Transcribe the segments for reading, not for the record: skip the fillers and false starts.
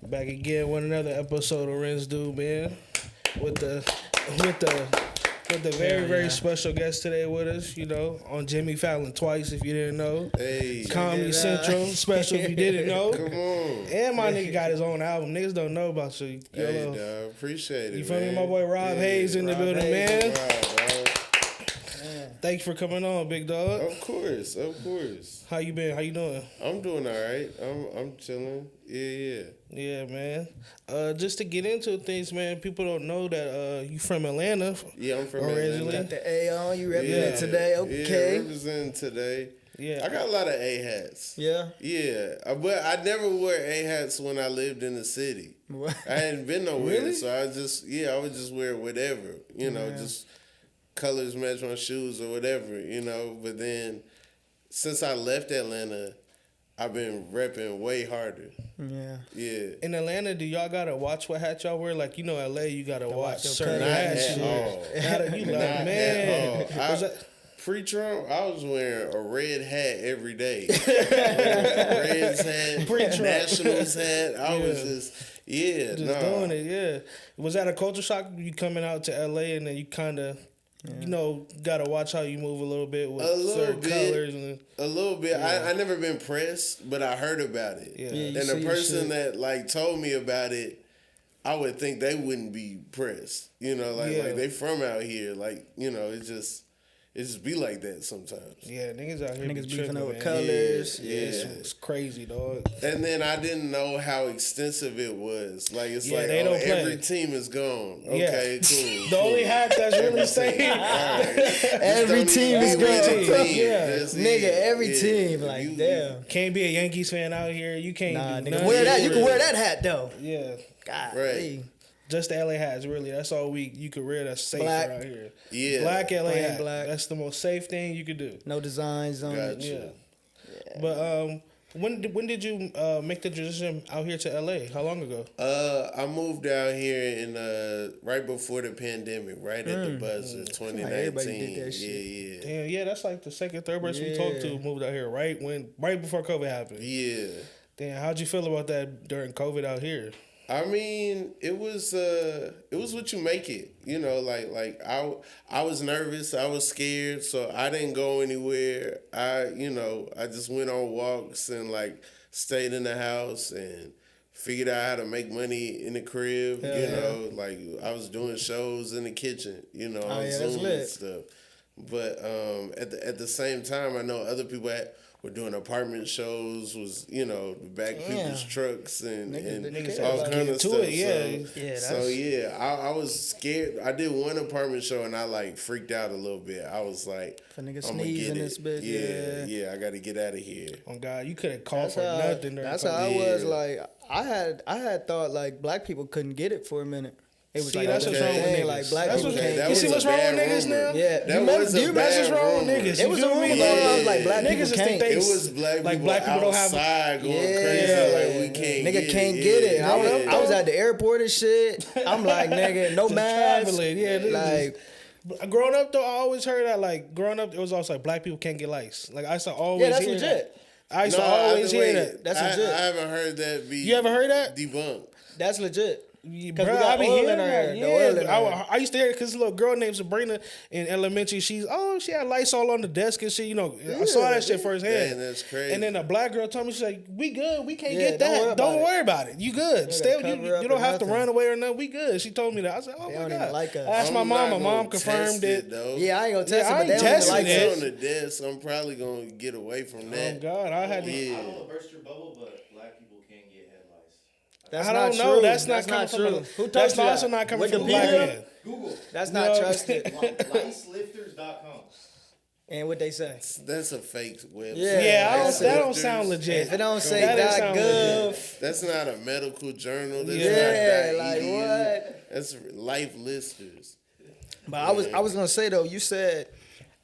Back again with another episode of Ren's Do, man. With the with the very special guest today with us, you know, on Jimmy Fallon twice if you didn't know. Hey, Comedy Central special if you didn't know. come on. And my nigga got his own album. Niggas don't know about you. Hey, dog, appreciate it. You feel man. me? My boy Rob Haze in the Rob building, Haze, man. Rob. Thanks for coming on, big dog. Of course. How you been? How you doing? I'm doing all right. I'm chilling. Yeah. Yeah, man. Just to get into things, man. People don't know that you from Atlanta. Yeah, I'm from originally. Atlanta. Got the A on, you represent today, okay. Yeah, representing today. Yeah. I got a lot of A hats. Yeah. Yeah, but I never wore A hats when I lived in the city. What? I hadn't been nowhere, Really? so I would just wear whatever, just colors match my shoes or whatever, But then, since I left Atlanta, I've been repping way harder. Yeah. Yeah. In Atlanta, do y'all gotta watch what hat y'all wear? Like, LA, you gotta watch your certain colors. hats. Not at all. You like, Not man. at all. Was that- Pre-Trump, I was wearing a red hat every day. Reds hat, Pre-Trump. Nationals hat. I was just doing it, yeah. Was that a culture shock? You coming out to LA and then you kind of, gotta watch how you move a little bit with certain colors. A little bit. I never been pressed, but I heard about it. Yeah. Yeah, And the person that told me about it, I would think they wouldn't be pressed. Like they from out here. It just be like that sometimes. Yeah, niggas out here Niggas be beefing tripping, over man. colors. Yeah. It's crazy, dog. And then I didn't know how extensive it was. Like it's they don't play. every team is gone. Okay, cool. The only hat that's really staying. Every team is gone. Yeah. Nigga, every team, like, damn. Can't be a Yankees fan out here. You can't Nah, do nigga, nothing. wear that. You can wear that hat, though. Yeah. God. Right. Just the LA hats, really. That's all you could wear that's safe Black. out here. Yeah. Black LA Plain hat. black. That's the most safe thing you could do. No designs on it. Gotcha. Yeah. But when did you make the transition out here to LA? How long ago? I moved out here in right before the pandemic, right at the buzzer, 2019. everybody did that shit. Yeah. Damn, yeah, that's like the second, third person we talked to moved out here right before COVID happened. Yeah. Damn, how'd you feel about that during COVID out here? I mean, it was what you make it. I was nervous, I was scared, so I didn't go anywhere. I just went on walks and stayed in the house and figured out how to make money in the crib. I was doing shows in the kitchen, on Zoom and stuff. But at the same time, I know other people were doing apartment shows, was the back people's trucks and Niggas all kind of stuff. I was scared. I did one apartment show and I freaked out a little bit. I was like, If a nigga I'm gonna sneeze get in it. this bitch. Yeah, I got to get out of here. Oh God, you couldn't call for nothing. That's how I was. I had thought black people couldn't get it for a minute. It was See, that's what's wrong with niggas. Like black That's people what's- can't That You was see a what's wrong with bad niggas rumor. now? Yeah, That you was a remember- That's bad what's wrong with rumor. niggas. It was a You feel rumor me? going around like black Niggas people just can't. think they It was black like people, black people don't have. outside going Yeah. crazy. Like we can't Nigga get can't it. get it. Yeah. I was at the airport and shit. I'm like, nigga, no Just mask. traveling. Yeah, this Like, Growing up though, I always heard that growing up, it was always black people can't get lice. I used to always yeah, that's hear legit. that. I used to No, always hear wait, that. That's I legit. haven't heard that be. You ever heard that? Debunked. That's legit. Yeah, Because bruh, we got I be oil hearing in our hair. that. The oil in our Yeah, hair. I used to hear it because a little girl named Sabrina in elementary. She had lights all on the desk and shit. I saw that shit firsthand. Man, that's crazy. And then a black girl told me, she's like, "We good. We can't Yeah, get don't worry that. about Don't it. worry about it. You good. You Stay. gotta cover up You don't or have to nothing. run away or nothing. We good." She told me that. I said, "Oh They my don't even God." like us. I asked my I'm mom. not My mom gonna confirmed test it. though. Yeah, I ain't gonna test Yeah, it, I but ain't they don't testing like it. it. On the desk, I'm probably gonna get away from Oh that. God, I had to. Yeah. I don't want to burst your bubble, but black people can get head lice. That's I not don't know. true. That's not coming true. from. Who told That's you that? also not coming from a Wikipedia? black man. Google. That's not No. trusted. Licelifters.com. And what they say? That's a fake website. Yeah, That's that it. don't sound legit. If it don't say That don't sound .gov, That's not a medical journal. That's yeah, not like .edu. what? That's life listers. But I was gonna say though, you said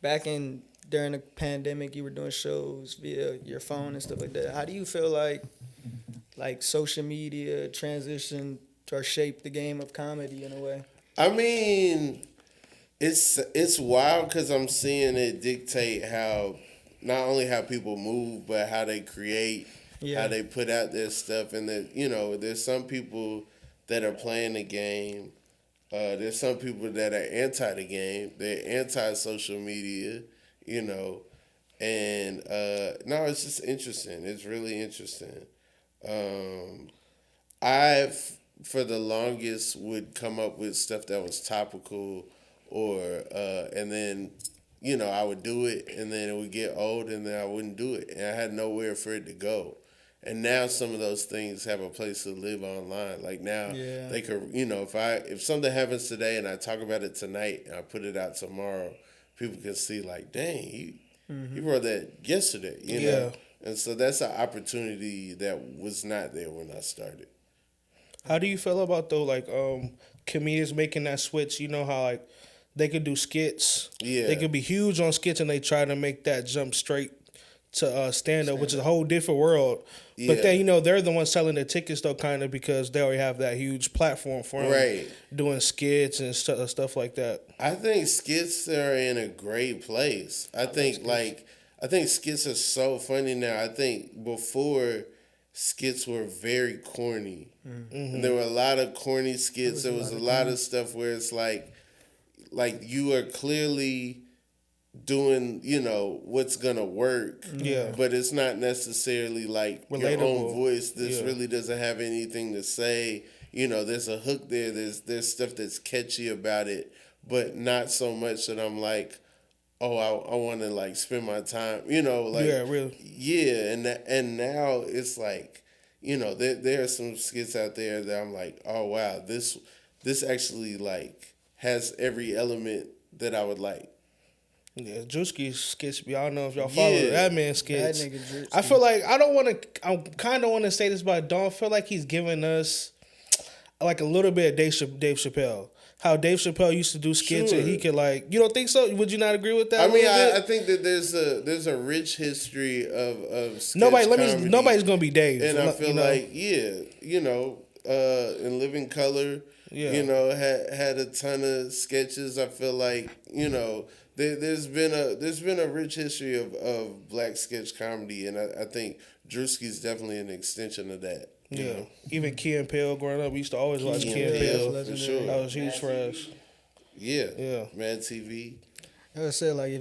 back during the pandemic you were doing shows via your phone and stuff like that. How do you feel like social media transitioned or shaped the game of comedy in a way? I mean, it's wild because I'm seeing it dictate how not only how people move, but how they create how they put out their stuff, and that there's some people that are playing the game. There's some people that are anti the game. They're anti social media, and no, it's just interesting. It's really interesting. I've for the longest would come up with stuff that was topical, or and then I would do it, and then it would get old, and then I wouldn't do it, and I had nowhere for it to go. And now some of those things have a place to live online. Like now, they could, if something happens today and I talk about it tonight and I put it out tomorrow, people can see like, dang, he wrote that yesterday, you know. And so that's an opportunity that was not there when I started. How do you feel about though, like comedians making that switch? You know how like they could do skits, they could be huge on skits, and they try to make that jump straight to stand up, which is a whole different world. Yeah. But then they're the ones selling the tickets though, kind of because they already have that huge platform for them, doing skits and stuff like that. I think skits are in a great place. I think skits are so funny now. I think before skits were very corny. And there were a lot of corny skits. There was a lot of stuff where it's like you are clearly doing, what's gonna work. But it's not necessarily like relatable. Your own voice. This really doesn't have anything to say. There's a hook there. There's stuff that's catchy about it, but not so much that I'm like, oh, I want to like spend my time. Really. Yeah, and now it's like, there are some skits out there that I'm like, oh wow, this actually like has every element that I would like. Yeah, Drewski's skits. Y'all know if y'all follow that man's skits. That nigga Drewski. I feel like I kind of want to say this, but I don't feel like he's giving us like a little bit of Dave Chappelle. How Dave Chappelle used to do skits and he could like. You don't think so? Would you not agree with that? I mean, I think that there's a rich history of sketch comedy. Nobody's gonna be Dave, and I feel like in Living Color, had a ton of sketches. I feel like there's been a rich history of black sketch comedy, and I think Drewski's definitely an extension of that. Yeah, even Key and Peele growing up, we used to always watch Key and Peele. For sure. That was huge for us. Yeah. Mad TV. I would say like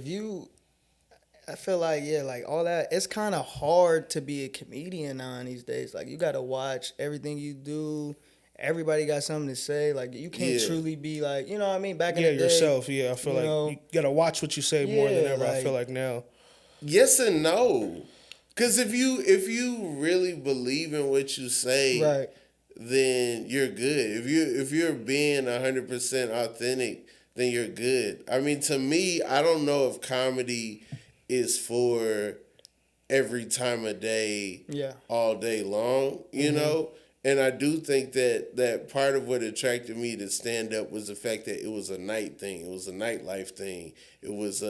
I feel like like all that. It's kind of hard to be a comedian now these days. Like you got to watch everything you do. Everybody got something to say. Like you can't truly be like, you know what I mean? Back in the day, yourself. Yeah, I feel like you gotta watch what you say more than ever. I feel like now. Yes and no. Because if you really believe in what you say, then you're good. If you're being 100% authentic, then you're good. I mean, to me, I don't know if comedy is for every time of day, all day long. You know. And I do think that part of what attracted me to stand up was the fact that it was a night thing. It was a nightlife thing. It was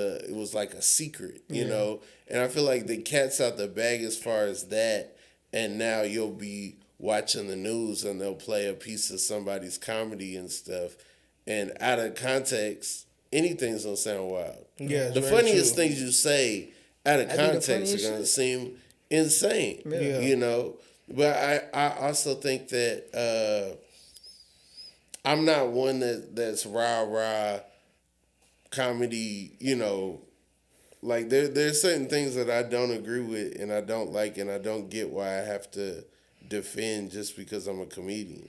like a secret, you know. And I feel like the cat's out the bag as far as that. And now you'll be watching the news and they'll play a piece of somebody's comedy and stuff. And out of context, anything's gonna sound wild. Yeah, the funniest things you say out of context are gonna seem insane. You know. But I also think that I'm not one that's rah-rah comedy, Like there's certain things that I don't agree with and I don't like and I don't get why I have to defend just because I'm a comedian.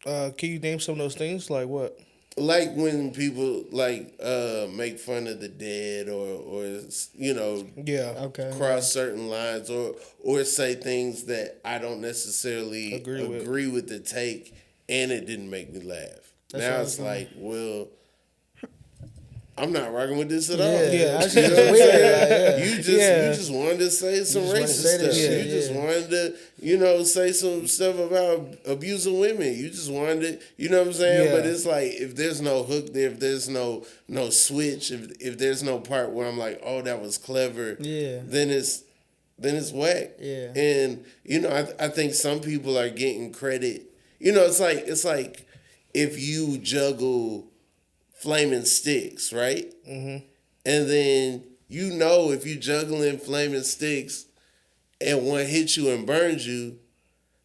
Can you name some of those things? Like what? Like when people make fun of the dead or cross certain lines or say things that I don't necessarily agree with the take and it didn't make me laugh. Now it's like, well, I'm not rocking with this at all. Yeah, that's just weird. You just wanted to say some racist stuff. You just wanted to, say some stuff about abusing women. You just wanted to, you know what I'm saying? Yeah. But it's like if there's no hook there, if there's no switch, if there's no part where I'm like, oh, that was clever, then it's whack. Yeah. And I think some people are getting credit. It's like if you juggle flaming sticks, right? Mm-hmm. And then if you juggling flaming sticks, and one hits you and burns you,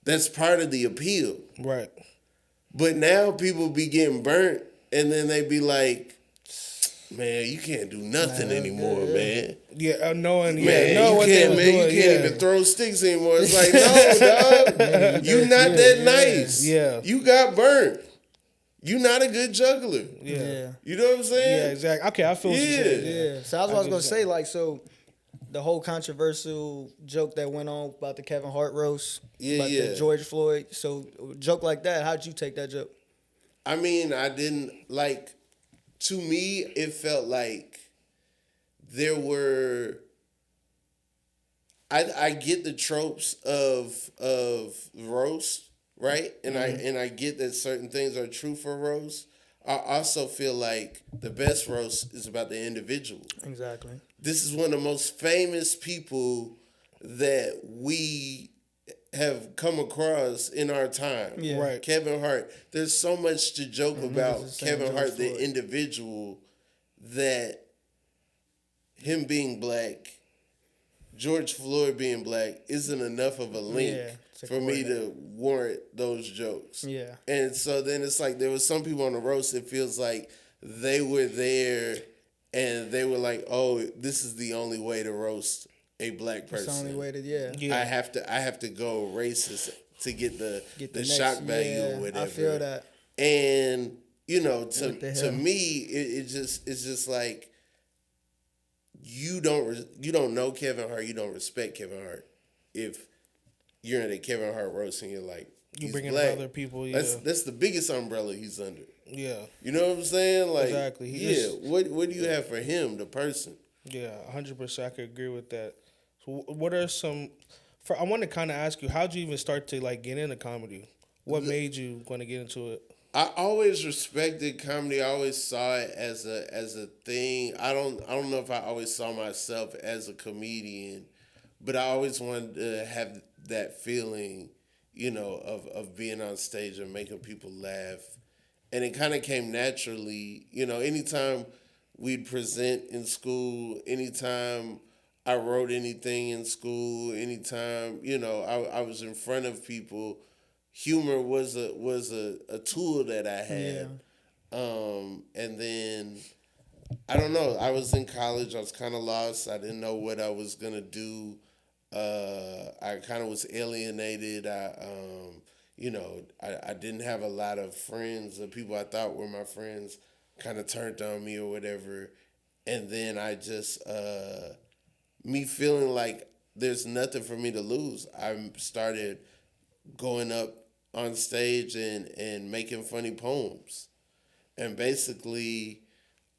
that's part of the appeal. Right. But now people be getting burnt, and then they be like, man, you can't do nothing anymore, man. Yeah, knowing, Man, know you what can't, they was man, doing. you can't even throw sticks anymore. It's like, no, dog, you not that nice. Yeah. You got burnt. You not a good juggler. Yeah. You know what I'm saying? Yeah, exactly. Okay, I feel what you're saying. Yeah. So that's what I was gonna say. Like, so the whole controversial joke that went on about the Kevin Hart roast, about the George Floyd. So joke like that, how'd you take that joke? I mean, I didn't like. To me, it felt like there were. I get the tropes of roast, right? And I get that certain things are true for roast. I also feel like the best roast is about the individual. Exactly. This is one of the most famous people that we have come across in our time. Yeah. Right. Kevin Hart. There's so much to joke about Kevin George Hart, Floyd. the individual, that him being black, George Floyd being black, isn't enough of a link for me to warrant those jokes. Yeah. And so then it's like there was some people on the roast, it feels like they were there and they were like, oh, this is the only way to roast a black person. It's the only way to, I have to go racist to get the next, shock value or whatever. I feel that. And you know, to me, it's just like you don't know Kevin Hart, you don't respect Kevin Hart if you're in a Kevin Hart roast and you're like, You he's bringing black. other people, That's the biggest umbrella he's under. Yeah. You know what I'm saying? Like, exactly. What do you have for him, the person? Yeah, 100%. I could agree with that. So, what are some? I want to kind of ask you, how'd you even start to like get into comedy? What made you want to get into it? I always respected comedy. I always saw it as a thing. I don't know if I always saw myself as a comedian, but I always wanted to have that feeling, you know, of being on stage and making people laugh. And it kind of came naturally, you know, anytime we'd present in school, anytime I wrote anything in school, anytime, you know, I was in front of people, humor was a tool that I had. And then, I don't know, I was in college, I was kind of lost, I didn't know what I was going to do. I kind of was alienated. I didn't have a lot of friends. The people I thought were my friends kind of turned on me or whatever. And then I just, me feeling like there's nothing for me to lose, I started going up on stage and making funny poems. And basically,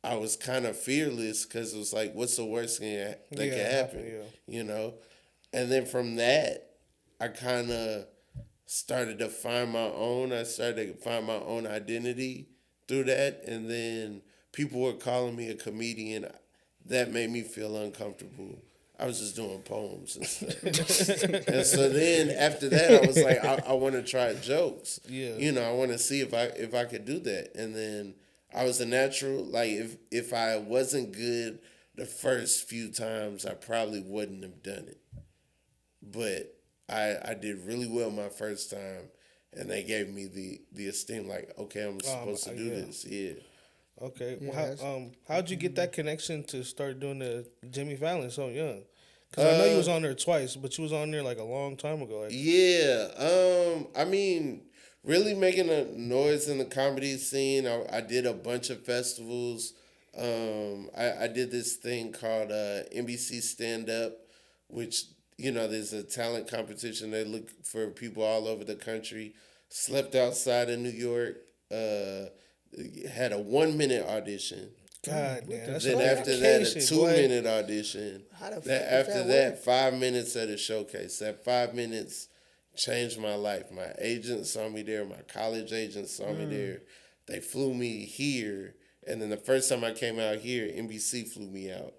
I was kind of fearless because it was like, what's the worst thing that could happen? You know? And then from that, I kind of started to find my own. I started to find my own identity through that. And then people were calling me a comedian. That made me feel uncomfortable. I was just doing poems and stuff. And so then after that, I was like, I want to try jokes. Yeah. You know, I want to see if I could do that. And then I was a natural. Like, if I wasn't good the first few times, I probably wouldn't have done it. But I did really well my first time, and they gave me the esteem, like, okay, I'm supposed to do this. Yeah. Okay. Well, how'd you get that connection to start doing the Jimmy Fallon so young? Because I know you was on there twice, but you was on there like a long time ago. I mean, really making a noise in the comedy scene. I did a bunch of festivals. I did this thing called NBC Stand Up, which, you know, there's a talent competition. They look for people all over the country. Slept outside in New York. Had a 1-minute audition. God damn. Then after that, a 2-minute audition. After that, 5 minutes at a showcase. That 5 minutes changed my life. My agent saw me there. My college agent saw me there. They flew me here. And then the first time I came out here, NBC flew me out.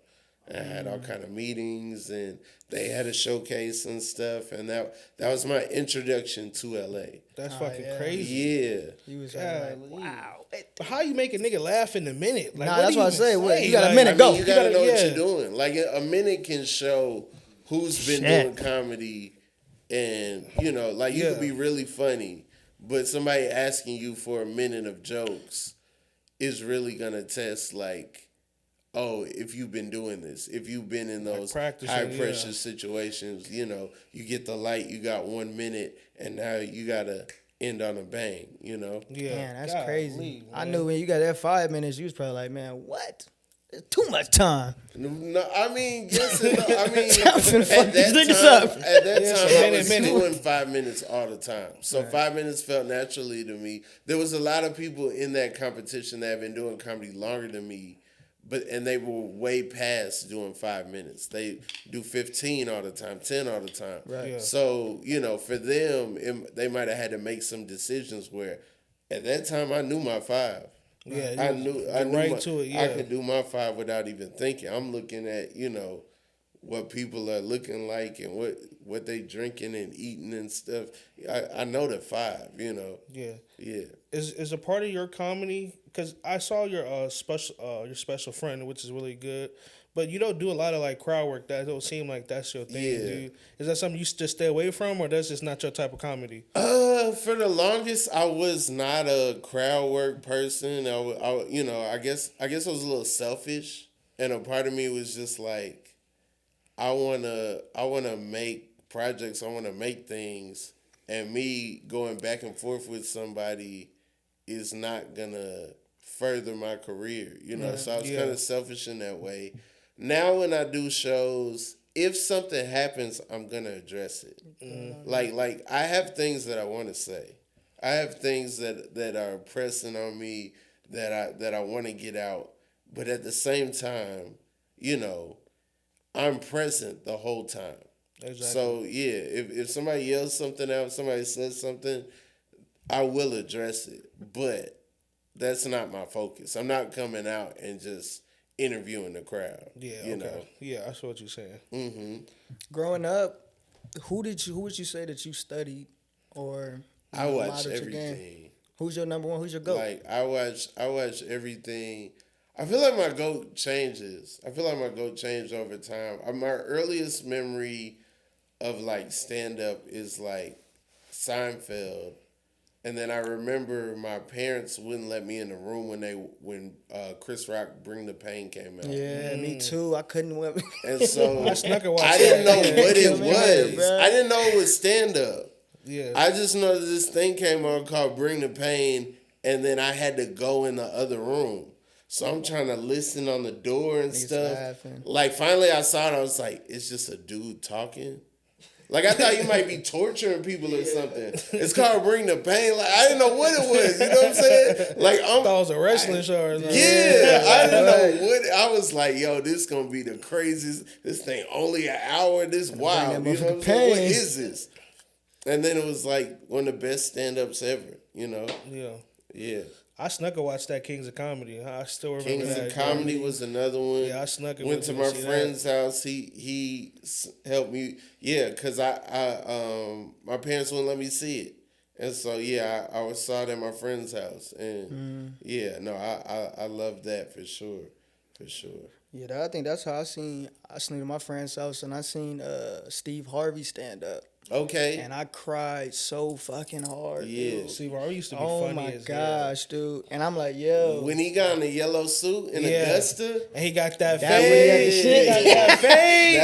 I had all kind of meetings, and they had a showcase and stuff, and that was my introduction to LA. That's fucking crazy. Yeah. You was like, wow. But how you make a nigga laugh in a minute? Like, Nah, that's what I say. say? You got a minute, go. You gotta know what you're doing. Like, a minute can show who's been doing comedy, and you know, like you could be really funny, but somebody asking you for a minute of jokes is really gonna test like, oh, if you've been doing this, if you've been in those high pressure situations, you know, you get the light, you got 1 minute, and now you gotta end on a bang, you know? Yeah. Man, that's crazy. Man. I knew when you got that 5 minutes, you was probably like, man, what? There's too much time. No, I mean, yes and no. I mean, at that time, I was doing 5 minutes all the time. So 5 minutes felt naturally to me. There was a lot of people in that competition that have been doing comedy longer than me, and they were way past doing 5 minutes. They do 15 all the time, 10 all the time. Right. Yeah. So, you know, for them, they might have had to make some decisions where at that time I knew my 5. Yeah, I knew to it. Yeah. I could do my 5 without even thinking. I'm looking at, you know, what people are looking like and what they drinking and eating and stuff. I know the 5, you know. Yeah. Yeah. Is a part of your comedy, because I saw your special friend, which is really good, but you don't do a lot of like crowd work. That don't seem like that's your thing, dude. Is that something you just stay away from, or that's just not your type of comedy? For the longest, I was not a crowd work person. I you know, I guess I was a little selfish, and a part of me was just like, I wanna make projects. I wanna make things, and me going back and forth with somebody is not gonna further my career, you know. So I was kind of selfish in that way. Now when I do shows, if something happens, I'm gonna address it. Mm-hmm. Like I have things that I want to say. I have things that are pressing on me that I want to get out. But at the same time, you know, I'm present the whole time. Exactly. So yeah, if somebody yells something out, somebody says something, I will address it. But that's not my focus. I'm not coming out and just interviewing the crowd. Yeah, you know. Yeah, that's what you're saying. Mm-hmm. Growing up, who would you say that you studied or I watch everything. Who's your number one? Who's your GOAT? Like I watch everything. I feel like my GOAT changes. I feel like my GOAT changed over time. My earliest memory of like stand up is like Seinfeld. And then I remember my parents wouldn't let me in the room when Chris Rock Bring the Pain came out. Yeah, me too. I couldn't. And so I didn't know what it was. I didn't know it was stand up. Yeah. I just know that this thing came on called Bring the Pain, and then I had to go in the other room. So I'm trying to listen on the door and stuff. Laughing. Like finally I saw it. I was like, it's just a dude talking. Like, I thought you might be torturing people or something. It's called Bring the Pain. Like, I didn't know what it was. You know what I'm saying? Like, I thought it was a wrestling show or something. Yeah, I didn't know what. I was like, yo, this going to be the craziest. This thing only an hour. This wild. You know what I'm saying? What is this? And then it was like one of the best stand-ups ever, you know? Yeah. Yeah. I snuck and watched that Kings of Comedy. I still remember Kings of Comedy was another one. Yeah, I snuck and went to my friend's house. He helped me. Yeah, because my parents wouldn't let me see it. And so, yeah, I saw it at my friend's house. And, yeah, no, I love that for sure. For sure. Yeah, I think that's how I seen at my friend's house, and I seen Steve Harvey stand up. Okay. And I cried so fucking hard. Yeah. Dude. Steve Harvey used to be funny as hell. Oh my gosh, dude. And I'm like, yo. When he got in the yellow suit in Augusta. And he got that fade.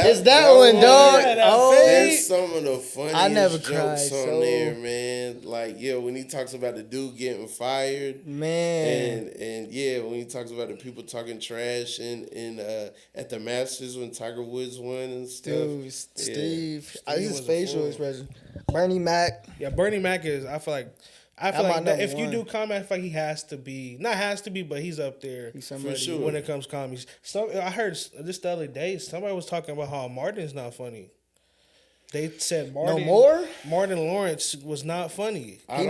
It's that one, dog. That's some of the funniest I never jokes cried, on there, man. Like, yeah, when he talks about the dude getting fired. Man. And yeah, when he talks about the people talking trash at the Masters when Tiger Woods won and stuff. Dude, Steve his facial expression. Bernie Mac. Yeah, Bernie Mac is. I feel like that if you do comedy, I feel like he has to be. Not has to be, but he's up there. He's somebody. For sure. When it comes to comedy. So I heard just the other day somebody was talking about how Martin's not funny. They said Martin Lawrence was not funny. He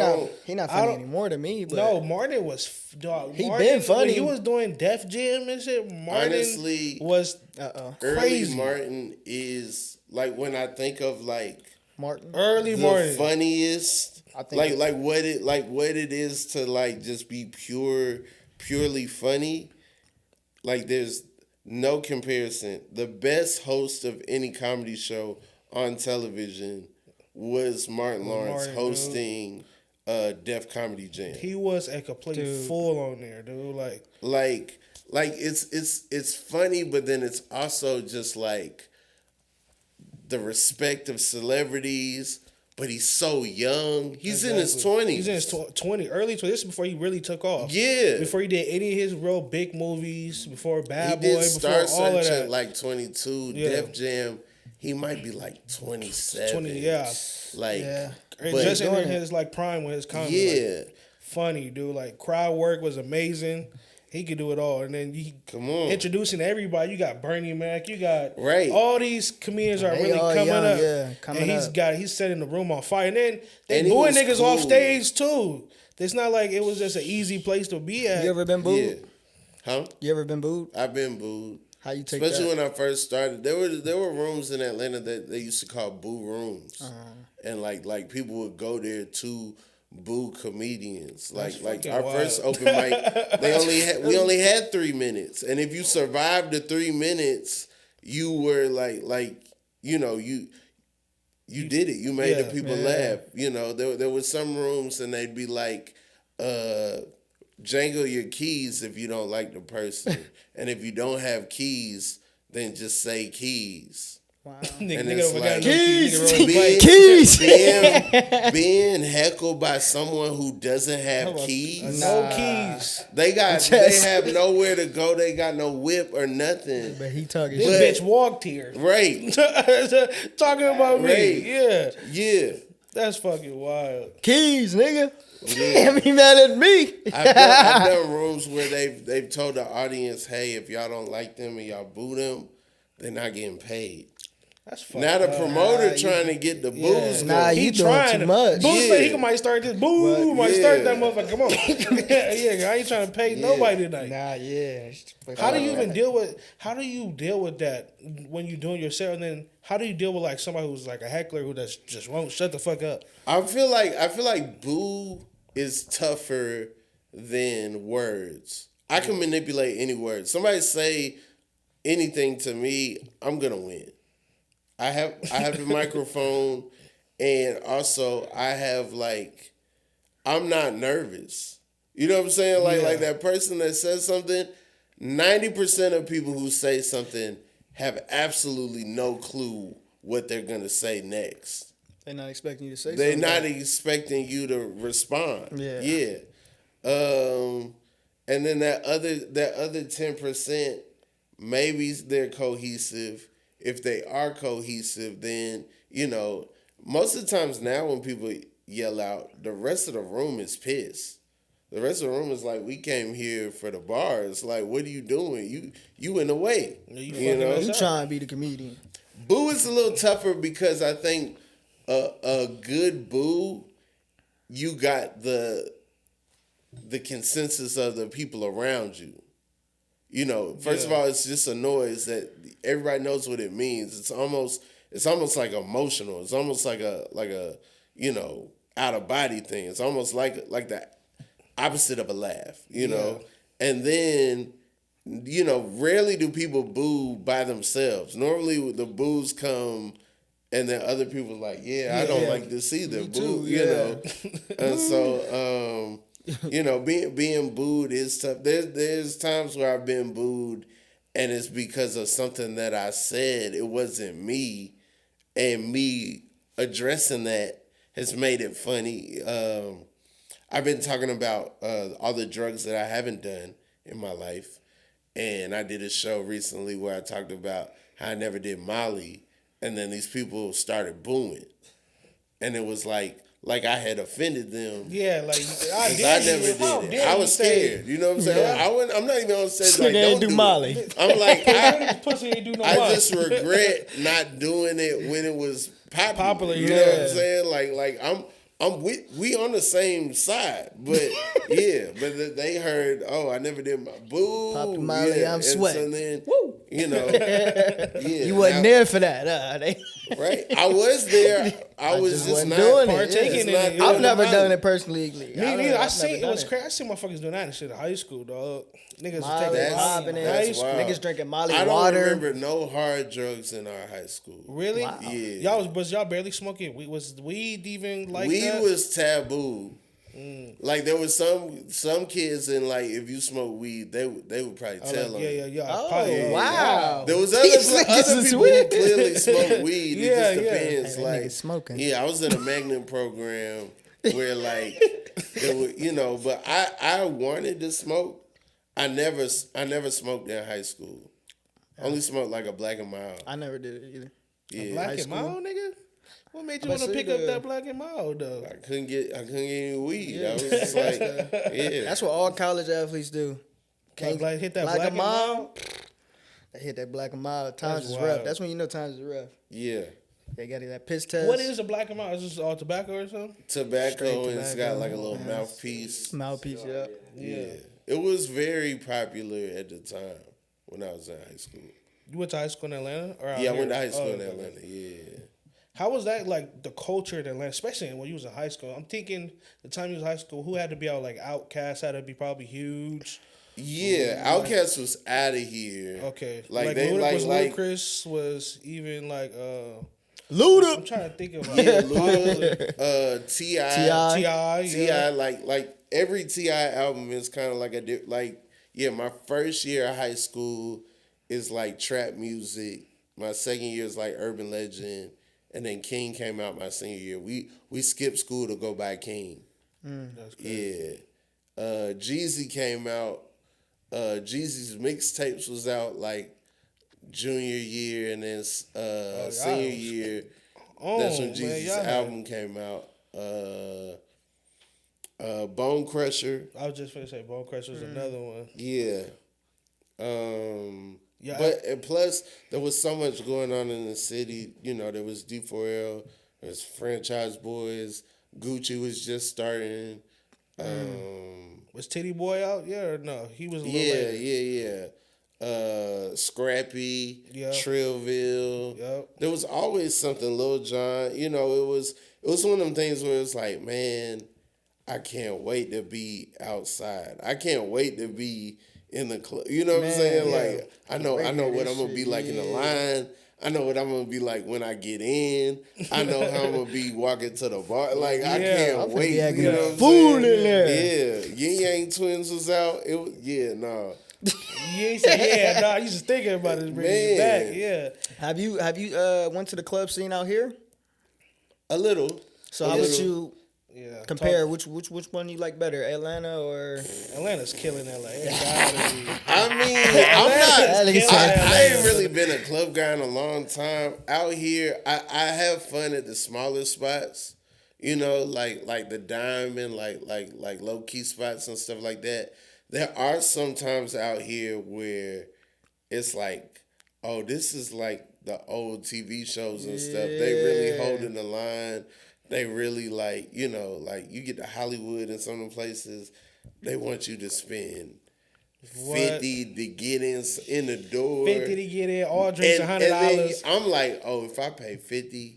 not funny anymore to me. But no, Martin was dog. He been funny. When he was doing Def Jam and shit. Martin honestly was crazy. Early Martin is like when I think of like Martin. Early Martin. Funniest. I think like what it is to like just be purely funny. Like there's no comparison. The best host of any comedy show on television was Martin Lawrence hosting Def Comedy Jam. He was a complete fool on there, dude. Like it's funny, but then it's also just like the respect of celebrities. But he's so young. He's in his 20s. He's in his 20, early 20s. This is before he really took off. Yeah. Before he did any of his real big movies, before Bad he Boy, did before Star all of Search that. at like 22, Yeah. Def Jam, he might be like 27. 20, yeah. Like, Yeah. but Just in his like prime with his comedy. yeah. Like, funny, dude. Like, crowd work was amazing. He could do it all. And then Come on. introducing everybody. You got Bernie Mac. You got Right. all these comedians are They really all coming young, up. yeah, coming and he's setting the room on fire. And then they And he booing was niggas off cool. stage too. It's not like it was just an easy place to be at. You ever been booed? Yeah. Huh? You ever been booed? I've been booed. How you take Especially that? when I first started. There were rooms in Atlanta that they used to call boo rooms. And like people would go there to boo comedians. Like fucking our wild. first open mic, we only had 3 minutes. And if you survived the 3 minutes, you were like you know, you did it. You made the people laugh. You know, there were some rooms and they'd be like, jangle your keys if you don't like the person. And if you don't have keys, then just say keys. Wow. And Nigga it's don't like got no keys. Nigga wrote being, Keys. being heckled by someone who doesn't have keys. No keys. They have nowhere to go. They got no whip or nothing. But he talking This shit. bitch walked here. Right. Talking about me. Right. Yeah. Yeah. That's fucking wild. Keys, nigga. Yeah. Can't be mad at me. I've done rooms where they've told the audience, hey, if y'all don't like them and y'all boo them, they're not getting paid. That's fucked Now the up. promoter trying to get the booze going. Nah, you doing too much. Boo Yeah. said he might start this. Boo, But, might yeah. start that motherfucker. Come on. Yeah, I ain't trying to pay nobody tonight. Nah, yeah. How do you even deal with? How do you deal with that when you're doing your set? And then how do you deal with like somebody who's like a heckler who just won't shut the fuck up? I feel like boo is tougher than words. I can manipulate any word. Somebody say anything to me, I'm gonna win. I have the microphone, and also I have like, I'm not nervous. You know what I'm saying? Like that person that says something. 90% of people who say something have absolutely no clue what they're gonna say next. They're not expecting you to say They're something. not expecting you to respond. Yeah. Yeah. And then that other 10%, maybe they're cohesive. If they are cohesive, then, you know, most of the times now when people yell out, the rest of the room is pissed. The rest of the room is like, we came here for the bars. Like, what are you doing? You in the way. You know? You trying to be the comedian. Boo is a little tougher because I think a good boo, you got the consensus of the people around you. You know, first of all, it's just a noise that everybody knows what it means. It's almost like emotional. It's almost like a you know, out of body thing. It's almost like the opposite of a laugh, you know. And then, you know, rarely do people boo by themselves. Normally the boos come and then other people like, I don't like this either. Me Boo, too, you know. And so you know, being booed is tough. There's times where I've been booed and it's because of something that I said. It wasn't me. And me addressing that has made it funny. I've been talking about all the drugs that I haven't done in my life. And I did a show recently where I talked about how I never did Molly. And then these people started booing. And it was like I had offended them. Yeah, like I never did it. I was scared. You know what I'm saying? Yeah. I'm not even on stage like, Nigga ain't don't do Molly. it. I'm like, this pussy ain't do no I much. just regret not doing it when it was popular. You know yeah. what I'm saying? Like we on the same side, but but they heard, I never did my boo. Popped Molly, I'm and sweating. So then, Woo. You know, yeah. You wasn't there for that, right? I was there. I was just not doing partaking in it. I've never done it personally. Me neither. I seen it was crazy. I seen motherfuckers doing that and shit in high school, dog. Niggas was taking robbing it. That's wild. Niggas drinking Molly I don't water. remember no hard drugs in our high school. Really? Wow. Yeah. Y'all barely smoking? Was weed even like weed that? Weed was taboo. Like there was some kids in like if you smoke weed they would probably tell them. Yeah. Oh probably, wow! There was other people who clearly smoke weed. It just depends. Hey, like smoking. Yeah, I was in a magnet program where like but I wanted to smoke. I never smoked in high school. Only smoked like a Black and Mild. I never did it either. Yeah, Black and Mild, nigga. What made you want to pick up that Black and Mild though? I couldn't get any weed. I was just like, That's what all college athletes do. Can't hit that Black and Mild. They hit that Black and Mild. Times is rough. That's when you know times is rough. Yeah. They got that piss test. What is a Black and Mild? Is this all tobacco or something? Tobacco, and it's got like a little mouthpiece. Mouthpiece, yeah. It was very popular at the time when I was in high school. You went to high school in Atlanta? Or I went to high school in Atlanta, How was that, like, the culture in Atlanta, especially when you was in high school? I'm thinking the time you was in high school, who had to be out, like, Outkast had to be probably huge. Yeah, Outkast was out of here. Okay. Like they like Ludacris was even, like, Luda. I'm trying to think of, like, Luda, T.I. Like, every T.I. album is kind of like my first year of high school is, like, trap music. My second year is, like, urban legend. And then King came out my senior year. We skipped school to go buy King. That's crazy. Yeah. Jeezy came out. Jeezy's mixtapes was out like junior year, and then senior year. That's when Jeezy's album came out. Bone Crusher. I was just gonna say Bone Crusher was another one. Yeah. And plus there was so much going on in the city. You know, there was D4L, there was Franchise Boys, Gucci was just starting. Was Titty Boy out? Yeah or no? He was a little later. Scrappy, Trillville. Yep. There was always something. Lil Jon. You know, it was one of them things where it's like, man, I can't wait to be outside. I can't wait to be in the club. You know what I'm saying? Yeah. Like, I know what I'm gonna be like in the line. I know what I'm gonna be like when I get in. I know how I'm gonna be walking to the bar. Like, I can't wait. You know what I'm fool saying? In there. Yeah. Yin Yang Twins was out. It was, You ain't say I was just thinking about it, bringing it back. Yeah. Have you went to the club scene out here? A little. So how would you compare which one you like better, Atlanta or Atlanta's killing LA? I mean, I ain't really been a club guy in a long time. Out here, I have fun at the smaller spots. You know, like the Diamond, like low key spots and stuff like that. There are some times out here where it's like, oh, this is like the old TV shows and stuff. They really holding the line. They really like, you know, like you get to Hollywood and some of the places, they want you to spend $50 to get in the door. $50 to get in, all drinks $100. I'm like, oh, if I pay $50,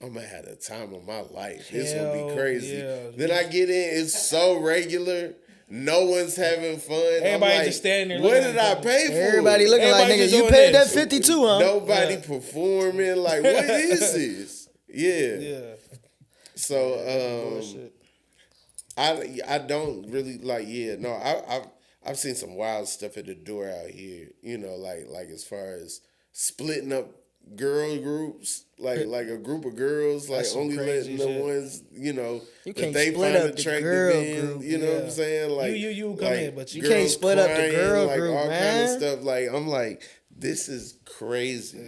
I'm gonna have the time of my life. This will be crazy. Yeah. Then I get in, it's so regular. No one's having fun. Everybody just standing there. What did I pay for? Everybody looking like, nigga, you paid that 52, huh? Nobody performing. Like, what is this? Yeah. So, I don't really like. I've seen some wild stuff at the door out here. You know, like as far as splitting up girl groups, like a group of girls, like only letting the ones, you know, that they find attractive in. You know what I'm saying? Like you come in, but you can't split up the girl like group, all man. kind of stuff. Like, I'm like, this is crazy.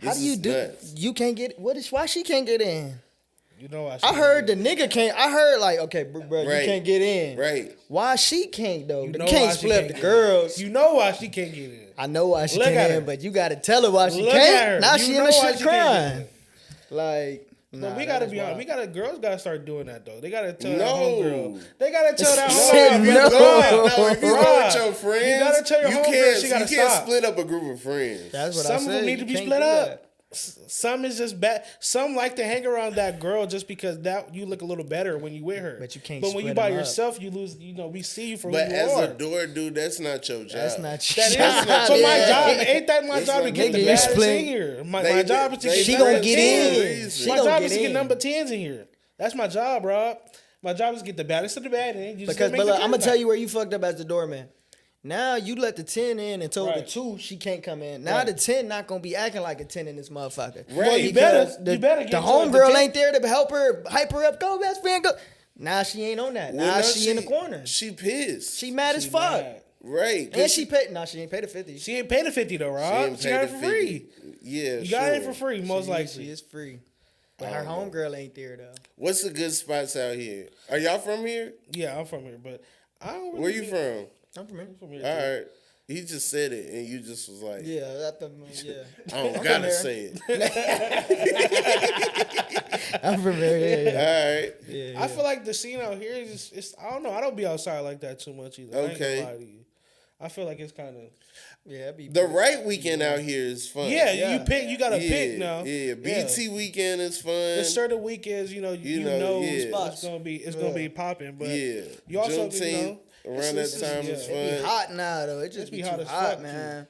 How do you do? Nuts. You can't get. Why she can't get in? You know, I heard the nigga can't. I heard like, okay, bro, you can't get in. Right. Why she can't though? You can't split up the girls. You know why she can't get in. I know why she can't, but you gotta tell her why she can't. Now she in the shit crying. Like, But we gotta be honest. Girls gotta start doing that though. They gotta tell that No. homegirl. They gotta tell that Said homegirl. no. If you go with your friends, You gotta tell your homegirl she gotta you can't stop. split up a group of friends. That's what I said. Some of them need to be split up. Some is just bad. Some like to hang around that girl just because that you look a little better when you with her. But you can't. But when you split by them up. yourself, you lose. We see you for But who you as are. a door dude, that's not your job. That's not your That is job. not so your my job. job. Ain't that my That's job to not get the nigga, you baddest split. in here? My They- job is to they- get She number gonna get 10. in. She My gonna job get is to get in. number 10s in here. That's my job, Rob. My job is to get the baddest of the bad in. Because, but look, I'm gonna tell you where you fucked up as the doorman. Now you let the 10 in and told Right. the 2 she can't come in. Now Right. the 10 not gonna be acting like a 10 in this motherfucker. Well, you Because better get the to homegirl the ain't there to help her, hype her up. Go, best friend, go. Now she ain't on that. Well, Now no, she in the corner. She pissed. She mad as fuck. right. And she paid. No, she ain't paid the 50. She ain't paid the 50 though, Rob. She got it for free. Yeah, You got it for free, most She likely. is free. But her homegirl ain't there though. What's the good spots out here? Are y'all from here? Yeah, I'm from here, but I don't. Really Where you from? I'm from here. From here All too. right. He just said it, and you just was like, Yeah, yeah. I don't I'm gotta from say it. I'm from here. Yeah, yeah. All right. Yeah, I feel like the scene out here is just, it's, I don't know. I don't be outside like that too much either. I ain't Okay. gonna lie to you. I feel like it's kind of Yeah, be The right weekend out here is fun. yeah. You pick. You got to yeah, pick now. Yeah, BT weekend is fun. There's certain weekends, you know, yeah. it's gonna be popping, but yeah. you also Juneteenth, around that it's- time yeah. is It be fun. hot now though. It just It be be hot too as hot, fuck, man.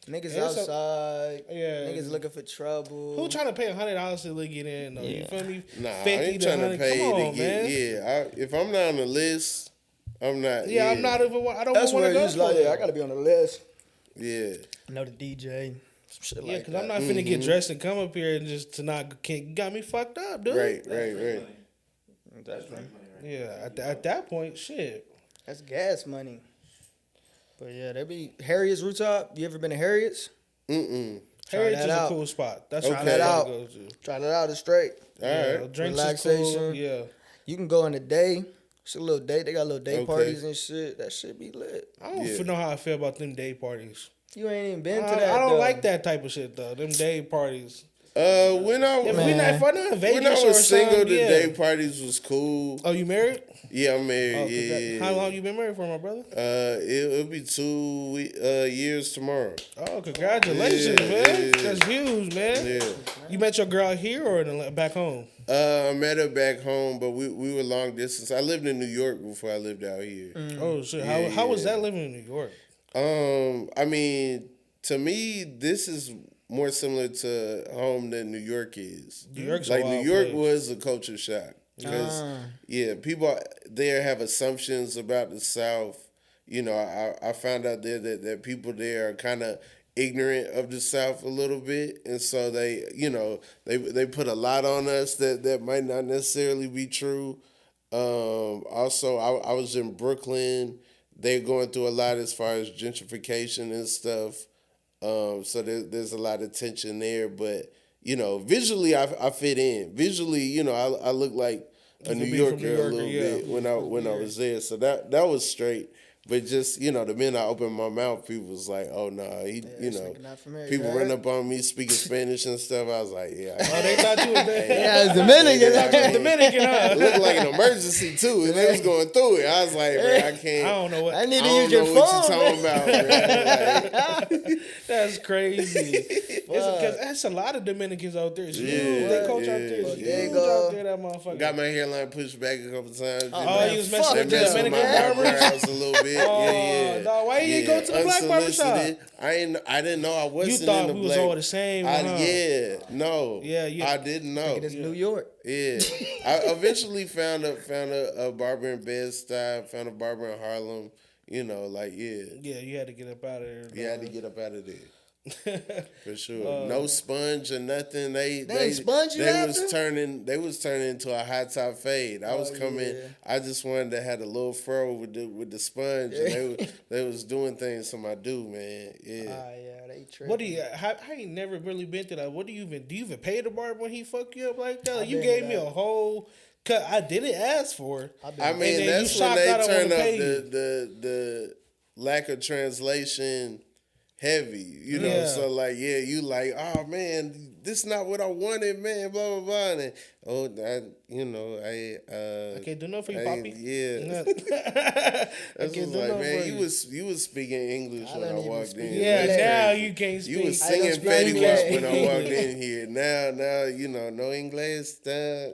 Niggas It's a- outside. Yeah. Niggas looking for trouble. who trying to pay $100 to get in though? You Yeah. feel me? Nah, I 50 ain't trying to 100. pay Come on, to get. man. Yeah, if I'm not on the list, I'm not. Yeah, I'm not even. I don't That's want where to go it's for like, it. yeah, I gotta be on the list. Yeah. I know the DJ. Some shit Yeah, like because that. I'm not finna get dressed and come up here and just to not can't you got me fucked up, dude. Right. Definitely. Yeah, at that point, shit. That's gas money. But yeah, there be Harriet's rooftop. You ever been to Harriet's? Harriet's that is a out. cool spot. That's Okay. what I Try that gotta out. go to. Try that out. It's straight. All Yeah, right. drinks Relaxation. is cool. Yeah, You can go in the day. It's a little day. They got little day Okay. parties and shit. That shit be lit. I don't Yeah. know how I feel about them day parties. You ain't even been to I that. don't though. like that type of shit though. Them day parties. When I If Man. we're not in Vegas when I or was single, something, the yeah. day parties was cool. Oh, you married? Yeah, I'm married. Oh, yeah. How long you been married for, my brother? It'll be 2 years tomorrow. Oh, congratulations, Yeah, man. yeah. That's huge, man. Yeah. You met your girl here or back home? I met her back home, but we were long distance. I lived in New York before I lived out here. Oh shit! Yeah, How was yeah. that living in New York? I mean, to me, this is more similar to home than New York is. New York's a like New wild York place. was a culture shock because people there have assumptions about the South. You know, I found out there that people there are kind of ignorant of the South a little bit, and so they put a lot on us that might not necessarily be true. Also, I was in Brooklyn. They're going through a lot as far as gentrification and stuff. So there's a lot of tension there, but visually I fit in. Visually, I look like a New be from Yorker New a Yorker, little yeah. bit when I was there. So that was straight. But just the minute I opened my mouth, people was like, "Oh no, he," this nigga not from here, people right? run up on me speaking Spanish and stuff. I was like, "Yeah." Oh, they thought you was there. Yeah, it's Dominican. Yeah. Dominican, huh? It looked like an emergency too, and they was going through it. I was like, "Man, I can't." I don't know what. I need I to don't use your know phone. what you talking about, man. Like, That's crazy. Because that's a lot of Dominicans out there. It's huge. They culture out there. It's yeah. huge out there. That motherfucker. got my hairline pushed back a couple times. Oh, you was messing They with the messed with Dominican my barbers. eyebrows a little bit. Yeah. Dog, why you ain't go to the black barbershop? Unsolicited. I didn't know I wasn't You thought in the we was black. all the same, huh? No. Yeah. I didn't know. It's New York. Yeah, I eventually found a barber in Bed-Stuy, found a barber in Harlem. Yeah, you had to get up out of there. You had to get up out of there. For sure. No sponge or nothing. They ain't sponge you they after? was turning into a high top fade. I was coming. yeah. I just wanted to have a little fro with the sponge, and they was doing things to my dude, man. Yeah. Yeah, they tripping. What do you? I ain't never really been to that. What do you even pay the barber when he fuck you up like that? Like, you been gave to me that. a whole cut. I didn't ask for it. I've been- I And mean, then that's you when shocked they I don't turn wanna up pay you. the lack of translation heavy, you know. So like, you like, oh man, this not what I wanted, man. Blah blah blah. And I can't do nothing for you, Poppy. Yeah. I That's can't just do like, nothing man, for you was speaking English when I walked in. Yeah, That's now crazy. you can't speak. You was I don't singing speak Fetty English. Wap when I walked in here. Now no English. Yeah.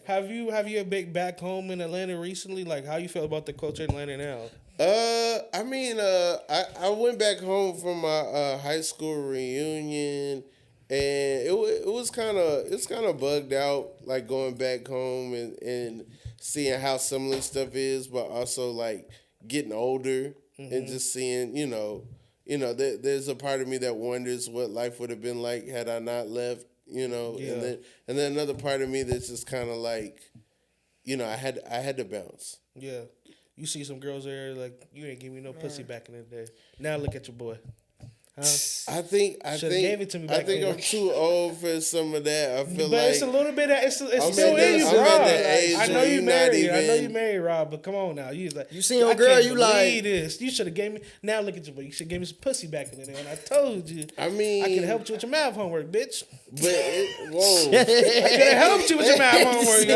Have you been back home in Atlanta recently? Like, how you feel about the culture in Atlanta now? I went back home from my high school reunion, and it's kind of bugged out, like going back home and seeing how similar stuff is, but also like getting older and just seeing, there's a part of me that wonders what life would have been like had I not left, and then another part of me that's just kind of like, I had to bounce. Yeah. You see some girls there, like, you ain't give me no pussy back in the day. Now look at your boy. Huh? I think gave it to me back then. I'm too old for some of that. I feel But like it's a little bit. It's still at in you, I'm Rob. at the age I know where you you're not married. I know even- you married, Rob. But come on now, you like You seen your I girl, can't you believe like- this. You should have gave me. Now look at you, boy. You should have gave me some pussy back in the day. And I told you. I mean, I could have helped you with your math homework, bitch. but whoa, I could have helped you with your math homework.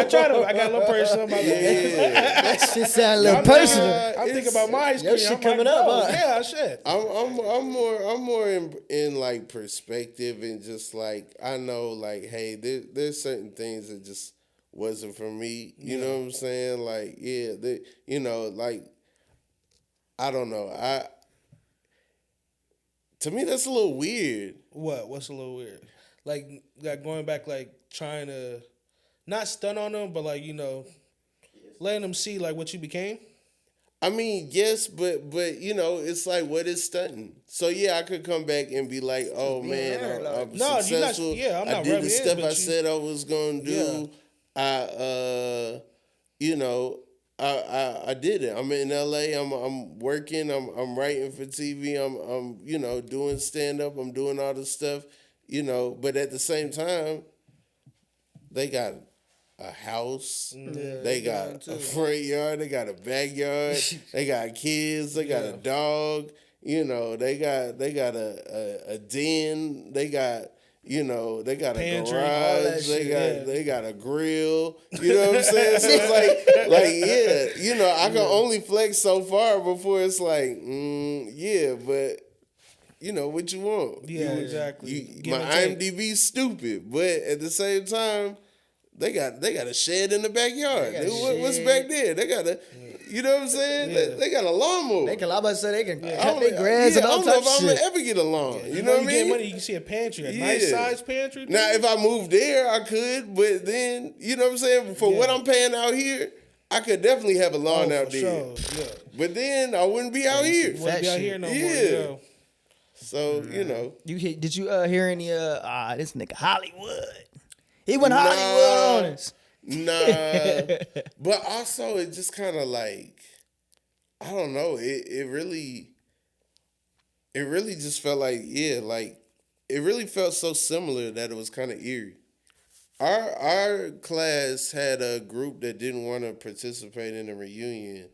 I tried to. I got a little personal about that. That shit sound a little personal. I'm thinking about my high school. Your shit I'm coming like, up, no, huh? yeah, shit. I'm more in like perspective and just like I know like hey there's certain things that just wasn't for me. You know what I'm saying? Like like I don't know. To me that's a little weird. What's a little weird? Like going back, like trying to not stun on them, but like letting them see like what you became. I mean, yes, but it's like what is stunting? So yeah, I could come back and be like, oh man, I'm No, you're not- successful. I'm not I did rubbing the it, stuff but I you- said I was gonna do. I did it. I'm in LA. I'm working. I'm writing for TV. I'm doing stand up. I'm doing all this stuff. But at the same time, they got a house. They got a front yard. They got a backyard. They got kids. They got a dog. They got a den. They got they got Pantry, a all garage. that shit, They got a grill. You know what I'm saying? So it's I can only flex so far before it's like, but what you want? Yeah, exactly. Give My and take. IMDb's stupid, but at the same time, they got a shed in the backyard. What's back there? They got you know what I'm saying? Yeah. They got a lawnmower. I'm about to say they can I cut don't- their grass and I all don't know types if of I'm shit. gonna ever get a lawn. You know When what I get mean? money, you can see a pantry, a Yeah. nice size pantry. Now, if I moved there, I could, but then you know what I'm saying. For what I'm paying out here, I could definitely have a lawn out for there. sure. Yeah. But then I wouldn't be out here. Wouldn't be out shit. here no more. Yeah. Yeah. So Did you hear any this nigga Hollywood? He went Hollywood on us. Nah, but also it just kind of like I don't know. It really just felt like like it really felt so similar that it was kind of eerie. Our class had a group that didn't want to participate in the reunion,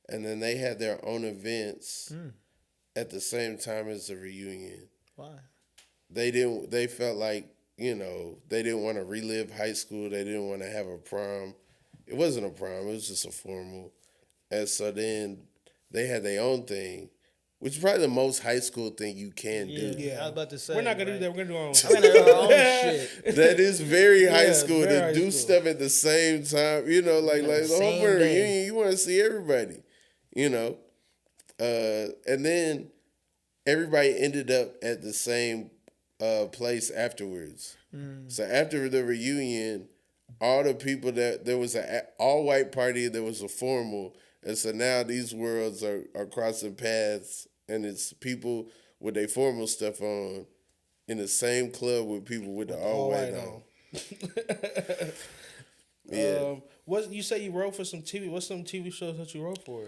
and then they had their own events at the same time as the reunion. Why? They didn't. They felt like they didn't want to relive high school. They didn't want to have a prom. It wasn't a prom. It was just a formal. And so then they had their own thing, which is probably the most high school thing you can do. Yeah, I was about to say. We're not gonna do that. We're gonna do our own. We're gonna do our own shit. That is very high school very to high do school. stuff at the same time. Like the whole same point of day. reunion, you want to see everybody. And then everybody ended up at the same place afterwards. So after the reunion, all the people there was an all-white party, there was a formal, and so now these worlds are crossing paths, and it's people with their formal stuff on in the same club with people with the all-white on. Yeah. What you say you wrote for some TV? What's some TV shows that you wrote for?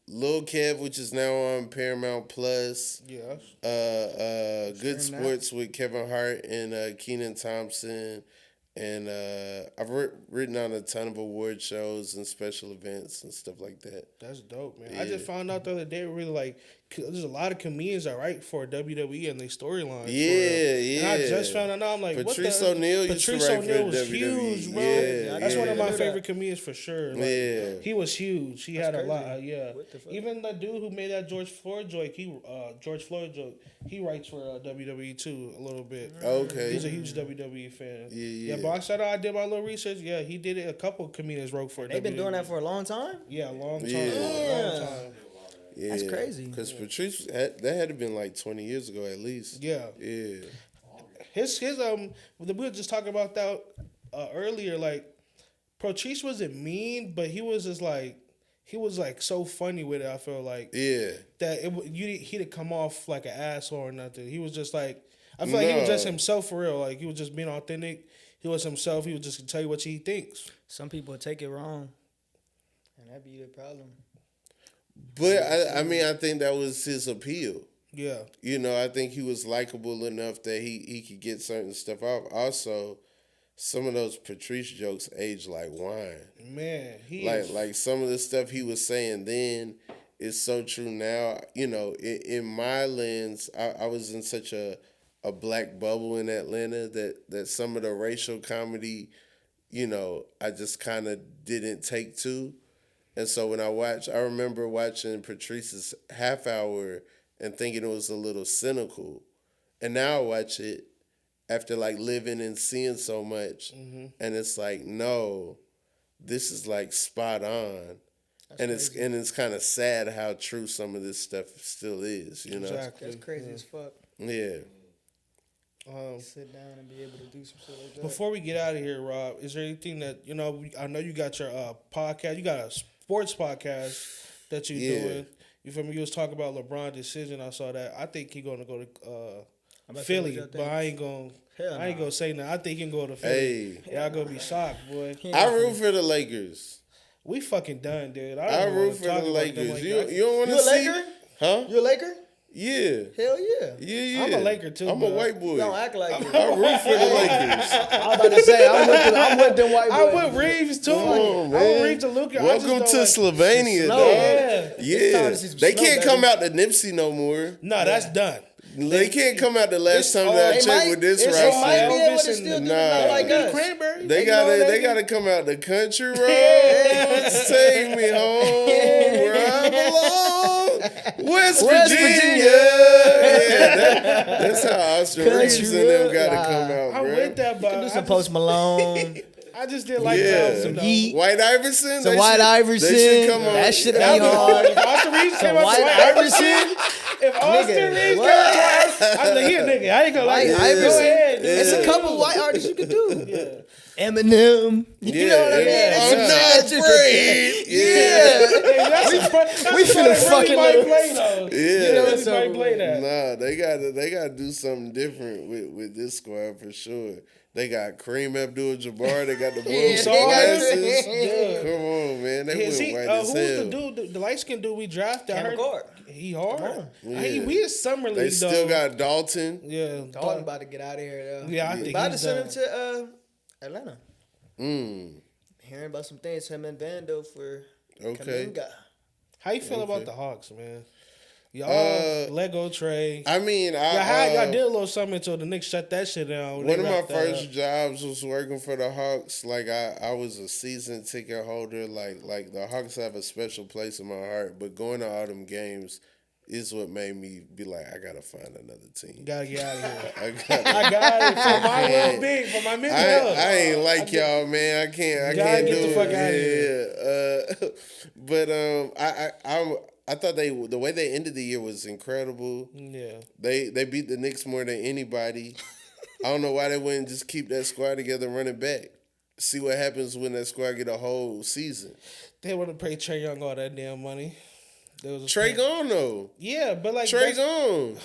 Lil Kev, which is now on Paramount Plus. Yeah. Good Sports with Kevin Hart and Keenan Thompson. And I've written on a ton of award shows and special events and stuff like that. That's dope, man. Yeah. I just found out the other day, really, like, there's a lot of comedians that write for WWE and they storylines. Yeah. And I just found out, I'm like, Patrice what the? O'Neal Patrice used to write O'Neal for was WWE. huge, bro. Yeah, That's one of yeah. my favorite comedians for sure. Like, Yeah. he was huge. He had a crazy. lot. Yeah. What the fuck? Even the dude who made that George Floyd joke, he writes for WWE too a little bit. Okay. He's a huge WWE fan. Yeah. But I said I did my little research. Yeah, he did it. A couple comedians wrote for. They've been WWE. doing that for a long time. Yeah, a long time. Yeah. Long time. Yeah. That's crazy. Because Patrice, that had to been like 20 years ago at least. Yeah. Yeah. His we were just talking about that earlier. Like, Patrice wasn't mean, but he was just like so funny with it. I feel like Yeah. that he didn't come off like an asshole or nothing. He was just like, I feel like he was just himself for real. Like, he was just being authentic. He was himself. He was just gonna tell you what he thinks. Some people take it wrong, and that be the problem. But I mean, I think that was his appeal. Yeah. You know, I think he was likable enough that he could get certain stuff off. Also, some of those Patrice jokes age like wine. Man, Like some of the stuff he was saying then is so true now. You know, in my lens, I was in such a black bubble in Atlanta that some of the racial comedy, you know, I just kind of didn't take to. And so when I remember watching Patrice's half hour and thinking it was a little cynical. And now I watch it after like living and seeing so much. And it's like, no, this is like spot on. That's it's kind of sad how true some of this stuff still is, you know? Exactly. That's crazy as fuck. Yeah. Sit down and be able to do some shit like that. Before we get out of here, Rob, is there anything that, you know, I know you got your podcast, you got a sports podcast that you're doing. You feel me? You was talking about LeBron's decision. I saw that. I think he's going to go to Philly, but I ain't going to say nothing. I think he can go to Philly. Hey. Y'all going to be shocked, boy. I root for the Lakers. We fucking done, dude. I root for the Lakers. Like you don't want to You a see? Laker? Huh? You a Laker? Yeah. Hell yeah. Yeah. I'm a Laker too. I'm a white boy. Don't act like it. I root for the Lakers. I was about to say, I'm with them white boys. I'm with Reeves too. Come on, I'm man. with Reeves and Luka. Welcome to Slovenia, Snow. dog. Yeah. It's time Yeah. to see some They snow, can't baby. come out to Nipsey no more. No, that's done. They can't come out the last time all- that I they checked might- with this it's They all might roster. be able to Elvis still and- do the Nah. not like us. Cranberry. They gotta come out the country roads. Take me home where I belong. West Virginia. Yeah, that's how Austin Country Reeves and them road. gotta Nah. come out, I'm bro. with that, but Do some Post Malone. I just didn't like Yeah. that. Some Yeet. White Iverson. Some they White should- Iverson. They should come on. That shit be That was hard. If Austin Reeves Some came up White to White Iverson. if Austin Nigga, Reeves came what? up to White I'm like, he a nigga. I ain't gonna like White it. Iverson. Go ahead, dude. It's a couple white artists you could do. Eminem. You know what I mean? I'm It's not just- afraid. Yeah. Hey, that's we finna fucking might lose. play though. Yeah. You know, It's might over play with. that. Nah, they gotta do something different with this squad for sure. They got Kareem Abdul-Jabbar. They got the blue Yeah, sunglasses. Yeah. Come on, man. They Is went he, white who's as the hell. dude, the light skinned dude we drafted? I Cameron heard Gord. he hard. Yeah. Hey, we in summer league They though. still got Dalton. Yeah, Dalton about to get out of here though. Yeah, I think about to he's send him done. to Atlanta. Mm. Hearing about some things, him and Vando for Okay. Kaminga. How you feel Okay. about the Hawks, man? Y'all Lego Trey. I mean, I did a little something until the Knicks shut that shit down. when one they of my wrapped that first up. jobs was working for the Hawks. Like I was a season ticket holder. Like the Hawks have a special place in my heart. But going to all them games is what made me be like, I gotta find another team. Gotta get out of here. I I got it for my can't. well-being, for my mental health. I ain't like y'all, man. I can't Gotta do get the it. fuck outta Yeah. But I thought the way they ended the year was incredible. Yeah. They beat the Knicks more than anybody. I don't know why they wouldn't just keep that squad together and run it back. See what happens when that squad get a whole season. They want to pay Trey Young all that damn money. There was a Trey gone though. Yeah, but like Trey that's-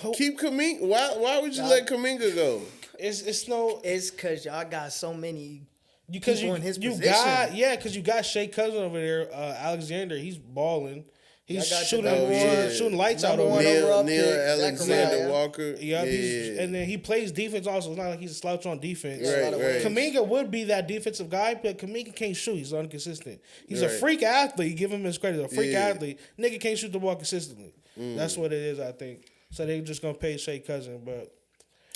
gone. Keep Kaminga. Why would you let Kaminga go? It's no It's because y'all got so many because people you in his you position. got because you got Shea Cousin over there, Alexander. He's balling. He's I got shooting, you. shooting lights out Number over one there. overall Neil pick, Alexander Zachariah. Walker. Yeah, Yeah. and then he plays defense also. It's not like he's a slouch on defense. Right, right. Kaminga would be that defensive guy, but Kaminga can't shoot. He's inconsistent. He's a Right. freak athlete. Give him his credit. A freak Yeah. athlete. Nigga can't shoot the ball consistently. That's what it is, I think. So they're just going to pay Shea Cousin, but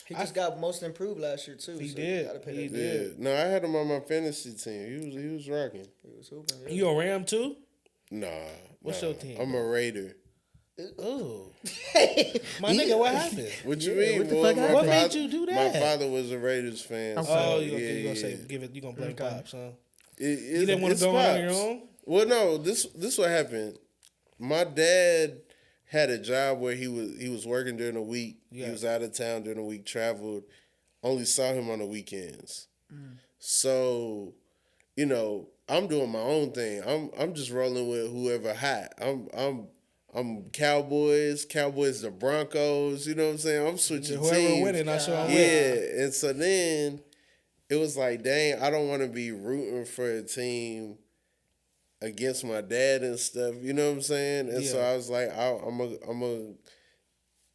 He just got most improved last year too. He so did. gotta pay He that. did. Yeah. No, I had him on my fantasy team. He was rocking. He was hooping. Yeah. you a Ram too? Nah. What's nah. your team? I'm a Raider. Oh. My nigga, what happened? What you mean? what the boy? fuck My happened? What made father- you do My that? father was a Raiders fan. So, Oh, you yeah, gonna say yeah. you gonna blame Pops, huh? You didn't wanna go on your own? Well, no. This what happened. My dad had a job where he was working during the week. Yeah. He was out of town during the week. Traveled. Only saw him on the weekends. So, I'm doing my own thing. I'm just rolling with whoever hot. I'm Cowboys the Broncos. You know what I'm saying? I'm switching Whoever teams. winning, that's who I'm Yeah, with. and so then it was like, dang, I don't want to be rooting for a team against my dad and stuff. You know what I'm saying? And so Yeah. I was like,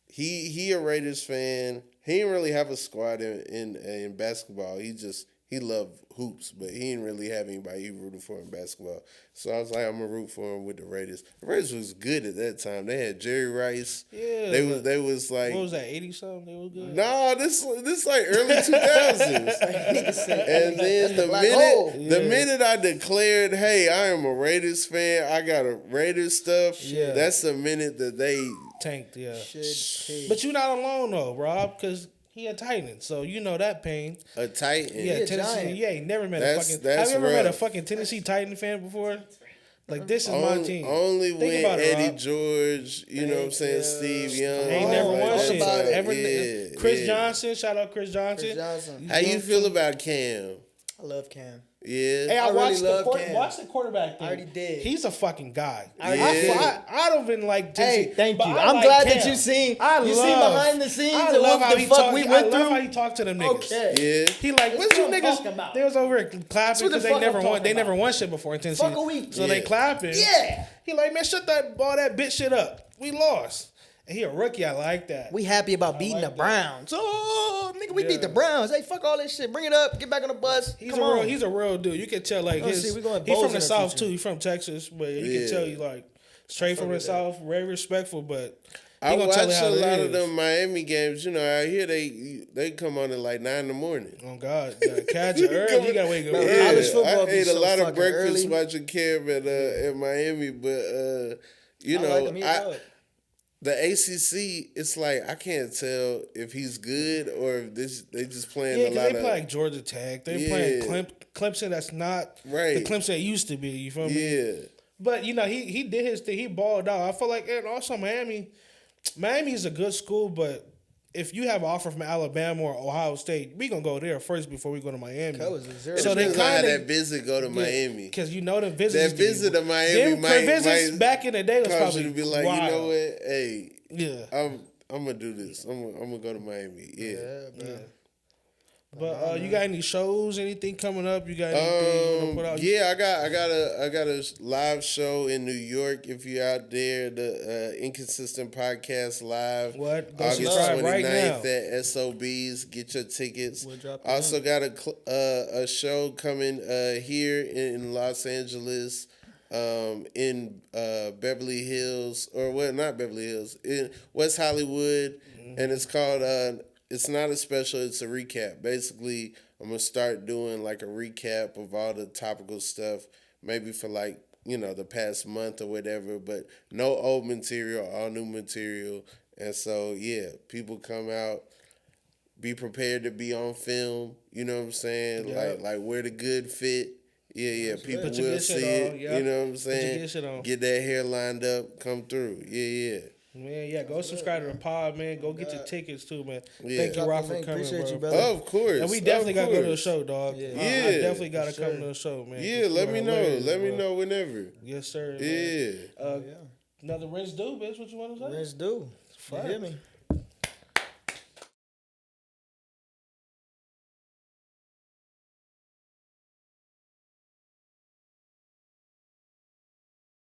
he a Raiders fan. He didn't really have a squad in basketball. He loved hoops, but he didn't really have anybody he rooted for in basketball. So I was like, I'm gonna root for him with the Raiders. The Raiders was good at that time. They had Jerry Rice. Yeah. They was like, What was that, 80 something? They was good. nah, this like early 2000s. And then the black hole. minute I declared, hey, I am a Raiders fan, I got a Raiders stuff, Yeah. that's the minute that they Tanked, yeah. Shit, But you're not alone though, Rob, because he a Titan, so you know that pain. a Titan. Yeah, a Tennessee. giant. Yeah, you never met That's- a fucking. that's Have you ever met a rough. fucking Tennessee Titan fan before? Like this is my team. Only Think when about it, Eddie Rob. George, you know what I'm saying, Steve Young. Ain't never like won that shit. time. Ever, Chris yeah. Johnson, shout out Chris Johnson. Chris Johnson. How you feel about Cam? I love Cam. Yeah. Hey, I really watched love Cam. watch the quarterback thing. I already did. He's a fucking guy. I already did. I don't even like Tennessee. Hey, thank but you. I I'm like glad Cam. that you seen. I you love, seen behind the scenes I and love what how the he fuck talk, we I went love through. how he talk to them niggas. Okay. Yeah. He like, what That's you what I'm niggas? talking about. They was over here clapping what the because they fuck never I'm won. talking They never about. won shit before in Tennessee. Fuck a week. So they Yeah. clapping. Yeah. He like, man, shut all that bitch shit up. We lost. And he a rookie. I like that. We happy about beating like the that. Browns. Oh, nigga, we Yeah. beat the Browns. Hey, fuck all this shit. Bring it up. Get back on the bus. He's Come a real, on. he's a real dude. You can tell like Oh, his. see, we going He's Bulls from the in the South future. too. He's from Texas, but you Yeah. can tell you like straight from the with that. South. Very respectful, but he I gonna watch tell you a how it lot is. of them Miami games. I hear they come on at like 9 in the morning. Oh God, you gotta catch it early. You gotta wake up Bro, early. college football I be ate a so lot of fucking breakfast early. watching Cam at Miami, but I like him. He's good. the ACC, it's like I can't tell if he's good or if they just playing Yeah, a because lot they of play like Georgia Tech. They're Yeah. playing Clemson. That's not Right. the Clemson it used to be. You feel me? yeah. But he did his thing. He balled out. I feel like, and also Miami is a good school, but if you have an offer from Alabama or Ohio State, we gonna go there first before we go to Miami. That was a zero. So they Depends on how kinda- that visit go to Miami. Because you know the visits. That visit to Miami them might visits back in the day was cause probably you to be like, wild. you know what? Hey, Yeah. I'm gonna do this. I'm gonna go to Miami. Yeah. bro. But you got any shows, anything coming up? You got anything you wanna put out? Yeah, I got a live show in New York. If you're out there, the Inconsistent Podcast live. What? Go August subscribe right 29th now. at SOBs. Get your tickets. We'll drop it Also got a show coming here in Los Angeles. In Beverly Hills, or well, not Beverly Hills, in West Hollywood, and it's called it's not a special, it's a recap. Basically, I'm gonna start doing like a recap of all the topical stuff, maybe for like, the past month or whatever, but no old material, all new material. And so, yeah, people come out, be prepared to be on film, you know what I'm saying? Yeah. Like where the good fit. Yeah, people Put your will good shit see on, it, yep. you know what I'm your saying? good shit on. Get that hair lined up, come through. Yeah. Man, yeah, go subscribe to the pod, man. Go get your tickets too, man. Yeah. Thank you, Drop Rob, the for link. coming, Appreciate bro. you, brother. Of course. And we definitely of gotta go to the course. show, dog. Yeah. I Yeah. definitely gotta For come sure. to the show, man. Yeah, let me know. Hilarious, Let me bro. know whenever. Yes, sir. Man. Yeah. Another rinse do, bitch. What you want to say? Let's do. You Fuck. hear me?